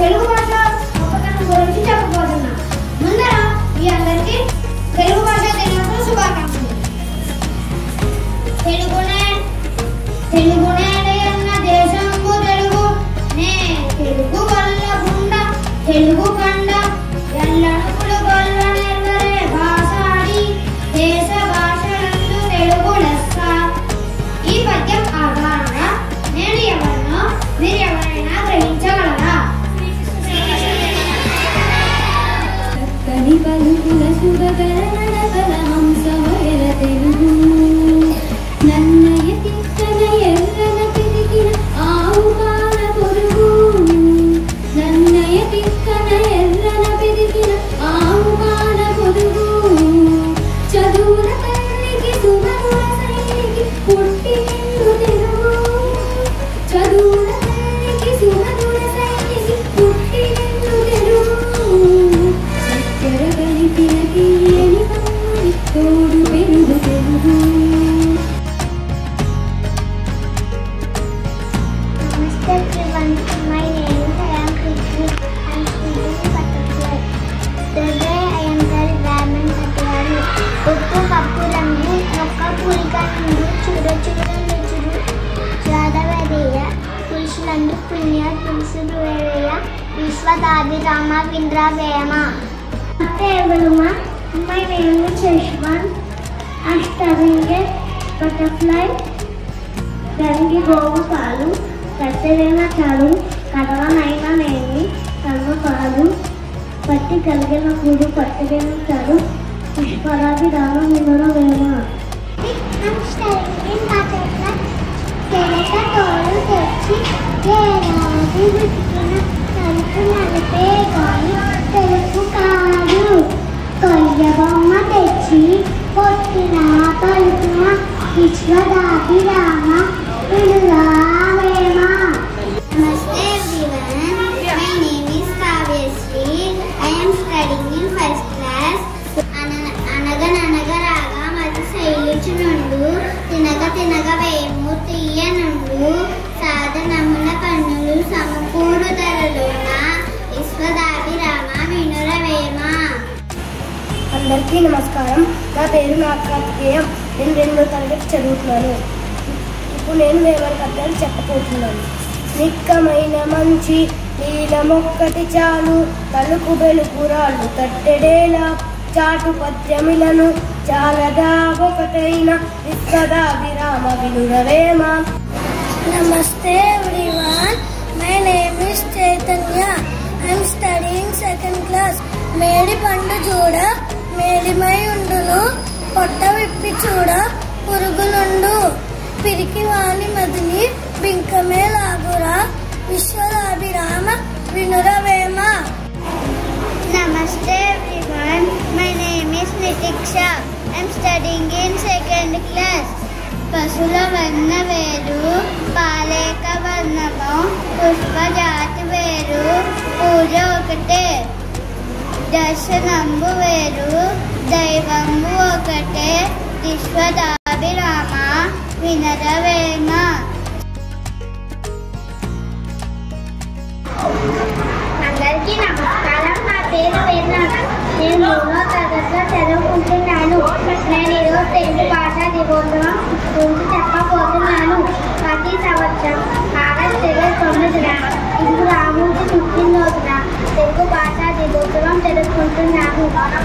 తెలుగు భాష గొప్పతనం గురించి చెప్పబోతున్నా. ముందర మీ అందరికీ తెలుగు భాష దినోత్సవ శుభాకాంక్షలు. తెలుగునే అన్న దేశము తెలుగు, నే తెలుగు వల్ల గుండ తెలుగు కండ ఎల్లనుకులు గొల్ల నెల్లరే భాషాడి దేశ భాషలందు తెలుగు లెస్స. ఈ పద్యం ఆధారంగా నేను ఎవరినో మీరు ఎవరైనా గ్రహించగలరా? పలుకుల శుభకరణ హంసవైర తెలుగు, నన్నయ తిక్కన ఎర్రన పిరికిన ఆవు పాల పొరుగు, నన్నయ తిక్కన ఎర్రన పిరికిన ఆవు పాల పొరుగు, చదువుల తల్లికి సుమధుర సైనికి పుట్టి నిన్ను తెలుగు, చదువుల తల్లికి సుమధుర సైనికి పుట్టి నిన్ను తెలుగు, కలిపిన తీయని కమ్మని తోడు పెరుగు Telugu. Namaste everyone, my name is Ayam Krishna. I am studying butterfly. Today I am very Brahman Satyaru. Uppu kappu rangu, nokka purika nindu, chuda chuda nuchudu, chadavedeya, purushlandu punya pulusudu vedeya, Vishwadabhirama Vindra Vema. Namaste everyone, my name is Shashwan. I am studying butterfly. Dangi govu palu, కట్టెలైన చాలు, కడవనైనా నేమి కర్మ పాలు, పట్టి కలిగిన కూడు పట్టలేన చాలు, పుష్పరాది రామ వినుర వేమ. తోడు తెచ్చి ఏడాది విసిగిన తలుపు నడిపే గాని తెలుపు కాదు, కొయ్య బొమ్మ తెచ్చి కొట్టిన తలుపున విశ్వదాది Rama వినురా. Namaste everyone, my name is Kavyasri. I am studying in first class. అనగనగరాగా మది శైలుచునుండు, తినగ తినగ వేము తీయనుండు, సాధనముల కన్నులు సమకూరు ధరలోన, విశ్వదాభిరామ వినుర వేమ. అందరికీ నమస్కారం. నా పేరు నాకార్తికేయం. నేను 2వ తరగతి చదువుతున్నాను. ఇప్పుడు నేను వేమన పద్యాలు చెప్పబోతున్నాను. నిక్కమైన మంచి నీలమొక్కటి చాలు, తలుపు బెలుపురాళ్ళు తట్టెడేలా, చాటు పద్యమిలను చాలదా ఒకటైన, విశ్వదాభిరామ వినురవేమ. Namaste everyone, my name is Chaitanya. I am studying 2nd class. మేడి పండు చూడ మేడిమై ఉండును, పొట్ట విప్పి చూడ పురుగులుండు, పిరికి వాణి మదిని బింకమే లాగురా, విశ్వదాభిరామ వినురవేమ. Namaste everyone, my name is Nitiksha. I am studying in 2nd class. పశుల వర్ణ వేరు పాలేక వర్ణము, పుష్ప జాతి వేరు పూజ ఒకటే, దర్శనంబు వేరు దైవంబు ఒకటే, విశ్వదాభిరామ వినురవేమ. అందరికీ నమస్కారం. నా పేరు వేదన. నేను 3వ తరగతిలో చదువుకుంటున్నాను. నేను ఈరోజు తెలుగు భాష దినోత్సవం గురించి చెప్పబోతున్నాను. ప్రతి సంవత్సరం ఆగస్టు 29న హిందూ రాముడి పుట్టినరోజున తెలుగు భాష దినోత్సవం జరుపుకుంటున్నాము.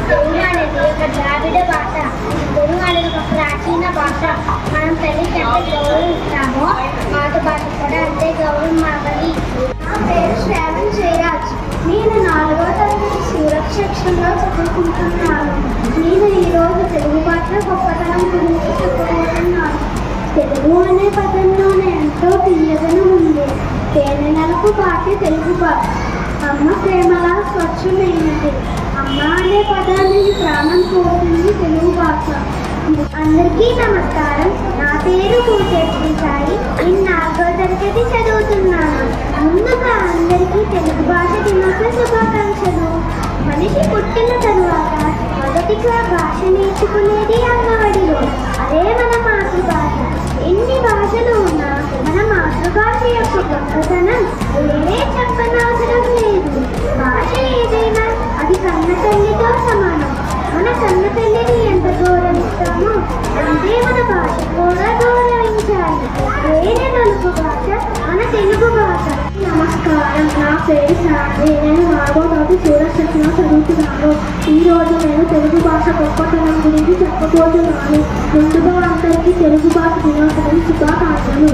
తెలుగు అనేది ఒక ద్రావిడ భాష. తెలుగు అనేది ఒక ప్రాచీన భాష. మనం తల్లికి ఎంత గౌరవం ఇస్తామో మాతృభాష కూడా అంతే గౌరవం మాది. నా పేరు శ్రావణ్ శ్రీరాజ్. నేను 4వ తరగతి సురక్ష సెక్షన్లో చదువుకుంటున్నాను. నేను ఈరోజు తెలుగు భాష గొప్పతనం గురించి చెప్పబోతున్నాను. తెలుగు అనే పదంలోనే ఎంతో తీయదనం ఉంది. తేనె నెలకు పాటి తెలుగు భాష. అమ్మ ప్రేమలా స్వచ్ఛమైనది. అమ్మ అనే పదానికి ప్రాణం పోతుంది తెలుగు భాష. అందరికీ నమస్కారం. నా పేరు పూజేశ్వరి సాయి. నేను 4వ తరగతి చదువుతున్నాను. ముందుగా అందరికీ తెలుగు భాష దినోత్సవ శుభాకాంక్షలు. మనిషి పుట్టిన తరువాత మొదటిగా భాష నేర్చుకునేది అమ్మఒడిలో. అదే మన మాతృభాష. ఎన్ని భాషలు ఉన్నా మన మాతృభాష యొక్క గొప్పతనం వేరే చెప్పనవసరం లేదు. పేరే తెలుగు భాష, మన తెలుగు భాష. నమస్కారం, నా పేరు శాంతి. నేను 4వ తరగతి సూరశిక్షణ చదువుతున్నాను. ఈరోజు నేను తెలుగు భాష గొప్పతనం గురించి చెప్పబోతున్నాను. ముందుగా అందరికీ తెలుగు భాష దినోత్సవం శుభాకాంక్షలు.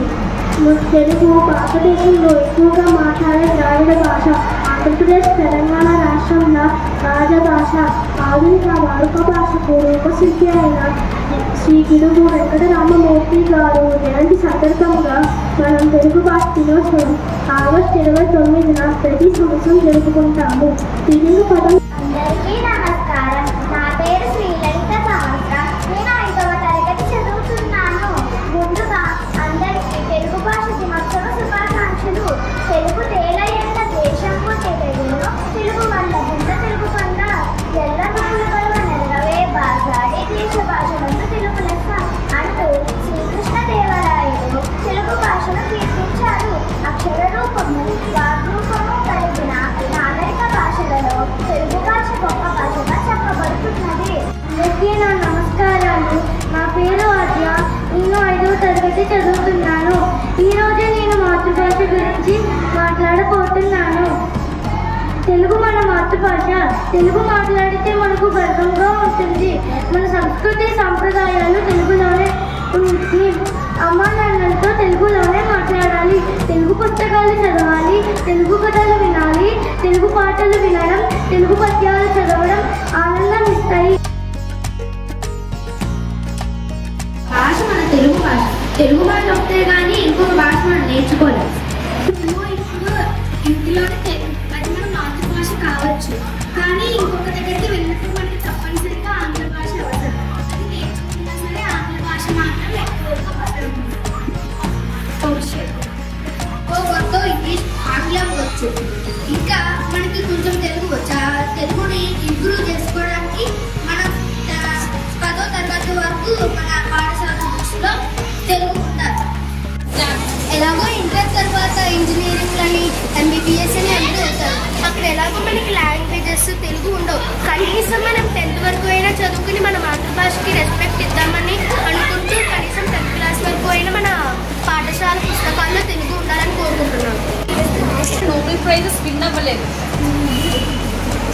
తెలుగు భారతదేశంలో ఎక్కువగా మాట్లాడే ద్రావిడ భాష. ఆంధ్రప్రదేశ్, తెలంగాణ రాష్ట్రంలో రాజభాష. ఆధునిక వాడుక భాషకు రూపశిల్పి అయిన శ్రీ గిడుగు వెంకటరామమూర్తి గారు జయంతి సందర్భంగా మనం తెలుగు భాష దినోత్సవం ఆగస్టు 29న ప్రతి సంవత్సరం జరుపుకుంటాము. తెలుగు పదం. అందరికీ నమస్కారం. నా పేరు శ్రీలలిత సహస్ర. నేను 5వ తరగతి చదువుతున్నాను. ముందుగా అందరికీ తెలుగు భాష దినోత్సవ శుభాకాంక్షలు. తెలుగు తేలయ్యన్న దేశంలో తెలుగులో తెలుగు వల్ల బుద్ధ తెలుగు కన్న ఎల్ల నూలు కలువ నెలవే భాషాడి దేశ భాషలందు తెలుగు లెక్క అంటూ శ్రీకృష్ణదేవరాయలు తెలుగు భాషను కీర్తించారు. అక్షర రూపము, వాగ్రూపము కలిగిన నాగరిక భాషలలో తెలుగు భాష గొప్ప భాషగా చెప్పబడుతున్నది. అందరికీ నా నమస్కారాలు. నా పేరు ఆద్య. నేను 5వ తరగతి చదువుతున్నాను. ఈరోజు నేను మాతృభాష గురించి మాట్లాడబోతున్నాను. తెలుగు మన మాతృభాష. తెలుగు మాట్లాడితే మనకు గర్వంగా ఉంటుంది. మన సంస్కృతి సాంప్రదాయాలు తెలుగులోనే ఉంటుంది. అమ్మా నాన్నలతో తెలుగులోనే మాట్లాడాలి. తెలుగు పుస్తకాలు చదవాలి. తెలుగు కథలు వినాలి. తెలుగు పాటలు వినడం, తెలుగు పద్యాలు చదవడం ఆనందం ఇస్తాయి. భాష మన తెలుగు భాష. తెలుగు భాష వస్తే కానీ ఇంకొక భాష మనం నేర్చుకోలేము. ఇంటిలోనే అది మన మాతృభాష కావచ్చు, కానీ ఇంకొక దగ్గరికి వెళ్ళినప్పుడు మనకి తప్పనిసరిగా ఆంగ్ల భాష అవసరం. అది నేర్చుకున్నా సరే ఆంగ్ల భాష మాత్రం ఎక్కువగా అవసరం. కొత్త ఇంగ్లీష్, ఆంగ్లం వచ్చు, ఇంకా మనకి కొంచెం తెలుగు వచ్చు. తెలుగుని ఇంప్రూవ్ చేసుకోవడానికి మనం 10వ తరగతి వరకు మన పాఠశాల బుక్స్లో తెలుగు ఉండాలి. ఎలాగో ఇంటర్ తర్వాత ఇంజనీరింగ్ అని, MBBS అని అన్నీ అవుతారు. అక్కడ ఎలాగో మనకి లాంగ్వేజెస్ తెలుగు ఉండవు. కనీసం మనం 10th వరకు అయినా చదువుకుని మన మాతృభాషకి రెస్పెక్ట్ ఇద్దామని అనుకుంటూ కనీసం 10th క్లాస్ వరకు అయినా మన పాఠశాల పుస్తకాల్లో తెలుగు ఉండాలని కోరుకుంటున్నాను. నోబెల్ ప్రైజెస్ విన్ అవ్వలేదు.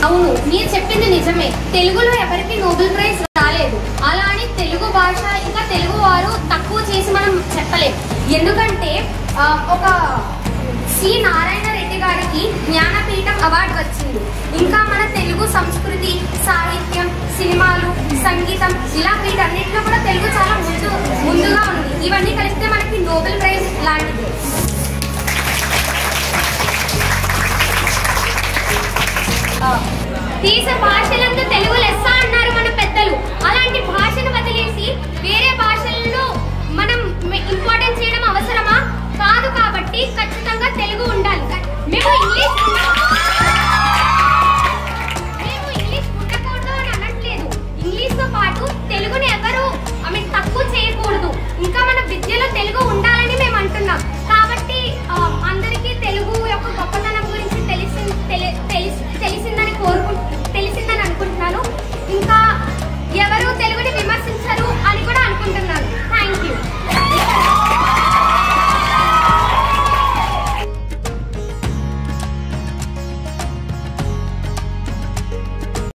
అవును, మీరు చెప్పింది నిజమే. తెలుగులో ఎవరికి నోబెల్ ప్రైజ్ రాలేదు. అలా అని తెలుగు భాష ఇంకా తెలుగు వారు తక్కువ చేసి మనం చెప్పలేము. ఎందుకంటే ఒక సి నారాయణ రెడ్డి గారికి జ్ఞానపీఠం అవార్డు వచ్చింది. ఇంకా మన తెలుగు సంస్కృతి, సాహిత్యం, సినిమాలు, సంగీతం ఇలా వీటన్నిటిలో కూడా తెలుగు చాలా ముందుగా ఉంది. ఇవన్నీ కలిపితే మనకి నోబెల్ ప్రైజ్ లాంటిది. He is a part